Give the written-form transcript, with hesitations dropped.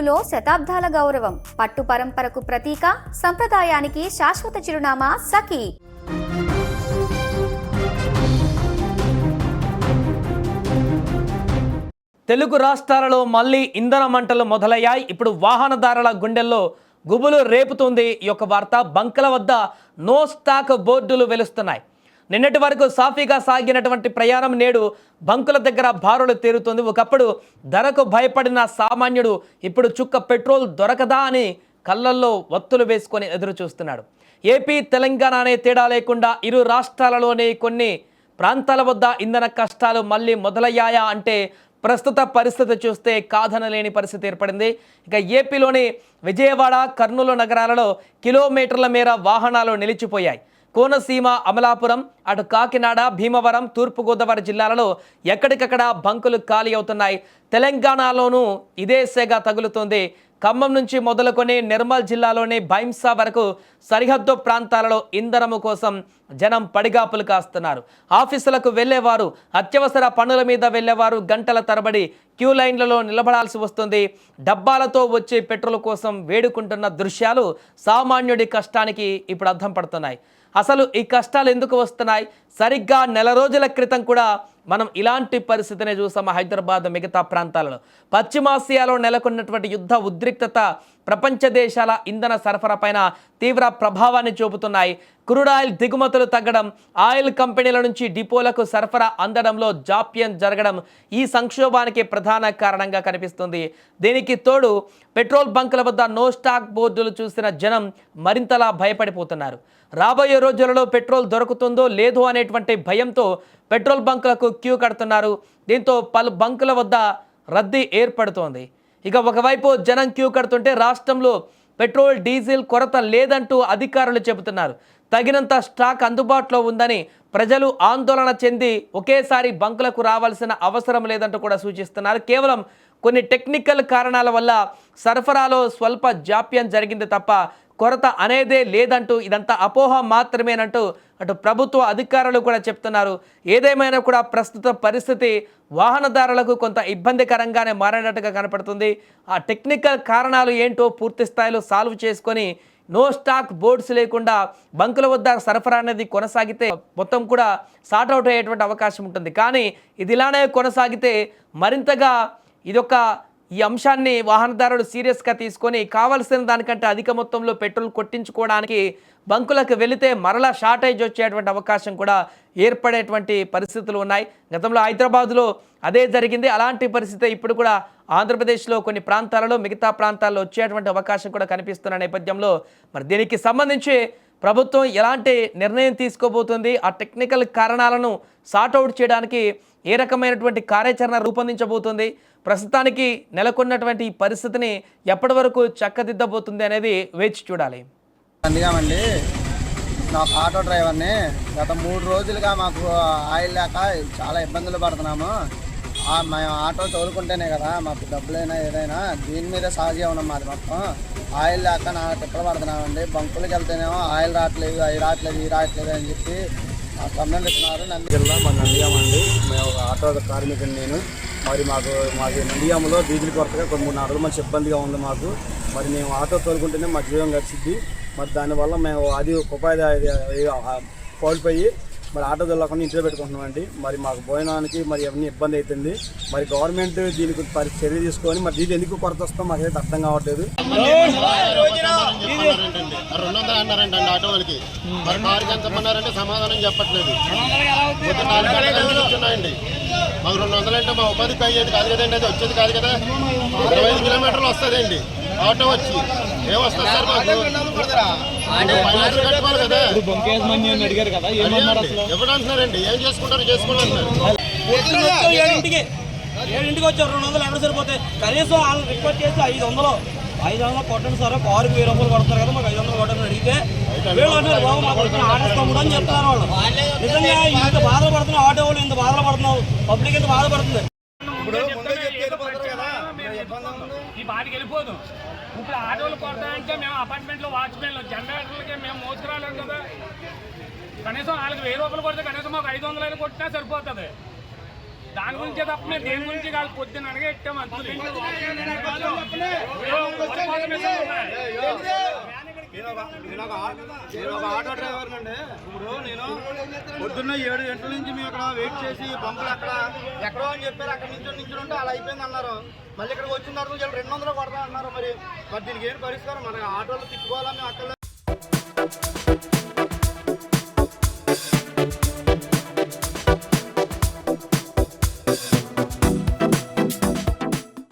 గుండెల్లో శతాబ్దాల గౌరవం, పట్టు పరంపరకు ప్రతీక, సంప్రదాయానికి శాశ్వత చిరునామా సఖీ. తెలుగు రాష్ట్రాలలో మళ్ళీ ఇంధన మంటలు మొదలయ్యాయి. ఇప్పుడు వాహనదారుల గుండెల్లో గుబులు రేపుతుంది ఈ యొక్క వార్త. బంకుల వద్ద నో స్టాక్ బోర్డులు వెలుస్తున్నాయి. నిన్నటి వరకు సాఫీగా సాగినటువంటి ప్రయాణం నేడు బంకుల దగ్గర బారులు తీరుతుంది. ఒకప్పుడు ధరకు భయపడిన సామాన్యుడు ఇప్పుడు చుక్క పెట్రోల్ దొరకదా అని కళ్ళల్లో ఒత్తులు వేసుకొని ఎదురు చూస్తున్నాడు. ఏపీ తెలంగాణ అనే తేడా లేకుండా ఇరు రాష్ట్రాలలోని కొన్ని ప్రాంతాల వద్ద ఇంధన కష్టాలు మళ్ళీ మొదలయ్యాయా అంటే ప్రస్తుత పరిస్థితి చూస్తే కాదనలేని పరిస్థితి ఏర్పడింది. ఇక ఏపీలోని విజయవాడ, కర్నూలు నగరాలలో కిలోమీటర్ల మేర వాహనాలు నిలిచిపోయాయి. కోనసీమ, అమలాపురం, అటు కాకినాడ, భీమవరం, తూర్పుగోదావరి జిల్లాలలో ఎక్కడికక్కడ బంకులు ఖాళీ అవుతున్నాయి. తెలంగాణలోనూ ఇదే సెగ తగులుతుంది. ఖమ్మం నుంచి మొదలుకొని నిర్మల్ జిల్లాలోని భైంసా వరకు సరిహద్దు ప్రాంతాలలో ఇంధనము కోసం జనం పడిగాపులు కాస్తున్నారు. ఆఫీసులకు వెళ్ళేవారు, అత్యవసర పనుల మీద వెళ్ళేవారు గంటల తరబడి క్యూ లైన్లలో నిలబడాల్సి వస్తుంది. డబ్బాలతో వచ్చే పెట్రోల్ కోసం వేడుకుంటున్న దృశ్యాలు సామాన్యుడి కష్టానికి ఇప్పుడు అద్దం పడుతున్నాయి. అసలు ఈ కష్టాలు ఎందుకు వస్తున్నాయి? సరిగ్గా నెల రోజుల క్రితం కూడా మనం ఇలాంటి పరిస్థితిని చూసాము. హైదరాబాద్, మిగతా ప్రాంతాలలో పశ్చిమాసియాలో నెలకొన్నటువంటి యుద్ధ ఉద్రిక్తత ప్రపంచ దేశాల ఇంధన సరఫరా పైన తీవ్ర ప్రభావాన్ని చూపుతున్నాయి. క్రూడ్ ఆయిల్ దిగుమతులు తగ్గడం, ఆయిల్ కంపెనీల నుంచి డిపోలకు సరఫరా అందడంలో జాప్యం జరగడం ఈ సంక్షోభానికి ప్రధాన కారణంగా కనిపిస్తుంది. దీనికి తోడు పెట్రోల్ బంకుల వద్ద నో స్టాక్ బోర్డులు చూసిన జనం మరింతలా భయపడిపోతున్నారు. రాబోయే రోజులలో పెట్రోల్ దొరుకుతుందో లేదో అనేటువంటి భయంతో పెట్రోల్ బంకులకు క్యూ కడుతున్నారు. దీంతో పలు బంకుల వద్ద రద్దీ ఏర్పడుతోంది. ఇక ఒకవైపు జనం క్యూ కడుతుంటే రాష్ట్రంలో పెట్రోల్, డీజిల్ కొరత లేదంటూ అధికారులు చెబుతున్నారు. తగినంత స్టాక్ అందుబాటులో ఉందని ప్రజలు ఆందోళన చెంది ఒకేసారి బంకులకు రావాల్సిన అవసరం లేదంటూ కూడా సూచిస్తున్నారు. కేవలం కొన్ని టెక్నికల్ కారణాల వల్ల సరఫరాలో స్వల్ప జాప్యం జరిగింది తప్ప కొరత అనేదే లేదంటూ, ఇదంతా అపోహ మాత్రమేనంటూ అటు ప్రభుత్వ అధికారులు కూడా చెప్తున్నారు. ఏదేమైనా కూడా ప్రస్తుత పరిస్థితి వాహనదారులకు కొంత ఇబ్బందికరంగానే మారినట్టుగా కనపడుతుంది. ఆ టెక్నికల్ కారణాలు ఏంటో పూర్తి స్థాయిలో సాల్వ్ చేసుకొని నో స్టాక్ బోర్డ్స్ లేకుండా బంకుల వద్ద సరఫరా అనేది కొనసాగితే మొత్తం కూడా సార్ట్ అవుట్ అయ్యేటువంటి అవకాశం ఉంటుంది. కానీ ఇది ఇలానే కొనసాగితే మరింతగా ఈ అంశాన్ని వాహనదారులు సీరియస్గా తీసుకొని కావాల్సిన దానికంటే అధిక మొత్తంలో పెట్రోల్ కొట్టించుకోవడానికి బంకులకు వెళితే మరలా షార్టేజ్ వచ్చేటువంటి అవకాశం కూడా ఏర్పడేటువంటి పరిస్థితులు ఉన్నాయి. గతంలో హైదరాబాద్లో అదే జరిగింది. అలాంటి పరిస్థితి ఇప్పుడు కూడా ఆంధ్రప్రదేశ్లో కొన్ని ప్రాంతాలలో, మిగతా ప్రాంతాల్లో వచ్చేటువంటి అవకాశం కూడా కనిపిస్తున్న నేపథ్యంలో మరి దీనికి సంబంధించి ప్రభుత్వం ఎలాంటి నిర్ణయం తీసుకోబోతుంది, ఆ టెక్నికల్ కారణాలను సార్ట్అవుట్ చేయడానికి ఏ రకమైనటువంటి కార్యాచరణ రూపొందించబోతుంది, ప్రస్తుతానికి నెలకొన్నటువంటి ఈ పరిస్థితిని ఎప్పటి వరకు చక్కదిద్దబోతుంది అనేది వేచి చూడాలి. అందుకేమండి, నా ఆటో డ్రైవర్ని గత 3 రోజులుగా మాకు ఆయిల్ లేక చాలా ఇబ్బందులు పడుతున్నాము. మేము ఆటో తోలుకుంటేనే కదా మాకు డబ్బులైనా ఏదైనా, దీని మీదే సాగేమన్నాం. మాది మొత్తం ఆయిల్ లేక నా తిప్పలు పడుతున్నామండి. బంకులకు వెళ్తేనేమో ఆయిల్ రావట్లేదు, అవి రావట్లేదు, ఇవి రావట్లేదు అని చెప్పి కంప్లైంట్ ఇస్తున్నారు. జిల్లా మా నందిగామండి, మేము ఆటో కార్మికుని నేను. మరి మాకు నందిగామలో డీజిల్ కొరతగా 3-4 రోజులు మంచి ఇబ్బందిగా ఉంది మాకు. మరి మేము ఆటో తోలుకుంటేనే మా జీవం గడిచిద్ది. మరి దానివల్ల మేము అది ఉపాధి కోల్పోయి మరి ఆటో తోలకుండా ఇంట్లో పెట్టుకుంటున్నామండి. మరి మాకు భోజనానికి మరి అవన్నీ ఇబ్బంది అవుతుంది. మరి గవర్నమెంట్ దీనికి చర్య తీసుకొని మరి దీనికి ఎందుకు కొరత వస్తాం మాకైతే అర్థం కావట్లేదు. 200 అన్నారండి ఆటో వాళ్ళకి. మరి కారుకి ఎంత పన్నారంటే సమాధానం చెప్పట్లేదు. కూర్చున్నాయండి. మాకు 200 అంటే మా ఉపాధికి అయ్యేది కాదు కదండి, అది వచ్చేది కాదు కదా. 25 కిలోమీటర్లు వస్తుందండి ఆటో వచ్చి. ఏమొస్తుంది సార్ మాకు? కట్టుకోవాలి కదా. ఎవరు అంటున్నారండి? ఏం చేసుకుంటారు చేసుకుంటారు. 7ంటికి వచ్చారు, 200 ఎవరు సరిపోతాయి? కనీసం వాళ్ళు రిక్వెస్ట్ చేసి 500 కొట్టండి సార్, కారుకి 1000 రూపాయలు కొడతారు కదా, మాకు 500 కొట్టని అడిగితే వీళ్ళు అంటారు బాబు మాకు ఆడేస్తాము అని చెప్తారు వాళ్ళు. నిజంగా ఇంత బాధలు పడుతున్నావు ఆటో వాళ్ళు, ఇంత బాధలు పడుతున్నావు, పబ్లిక్ ఇంత బాధపడుతుంది. ఈ బాటికి వెళ్ళిపోదు. ఇప్పుడు ఆటోలు కొడతాయంటే మేము అపార్ట్మెంట్లో వాచ్మెన్లు, జనరేటర్లకి మేము మోసుకురాలేం కదా. కనీసం వాళ్ళకి 1000 రూపాయలు కొడితే కనీసం మాకు 500 కొట్టినా సరిపోతుంది. దాని గురించే తప్ప మేము దేని గురించి కాదు. పొద్దున్న అనగా ఎట్టాము అంతే. మిషన్లు ఉన్నాయి. నేను ఒక ఆటో డ్రైవర్ అండి. ఇప్పుడు నేను పొద్దున్న 7 గంటల నుంచి మేము ఇక్కడ వెయిట్ చేసి బంపులు ఎక్కడో అని చెప్పారు. అక్కడ నుంచి ఉంటే అలా అయిపోయింది అన్నారు. మళ్ళీ ఇక్కడికి వచ్చిన తర్వాత 200 కొడతా అన్నారు. మరి దీనికి ఏం పరిష్కారం? మన ఆటోలు తిప్పుకోవాలా మేము అక్కడ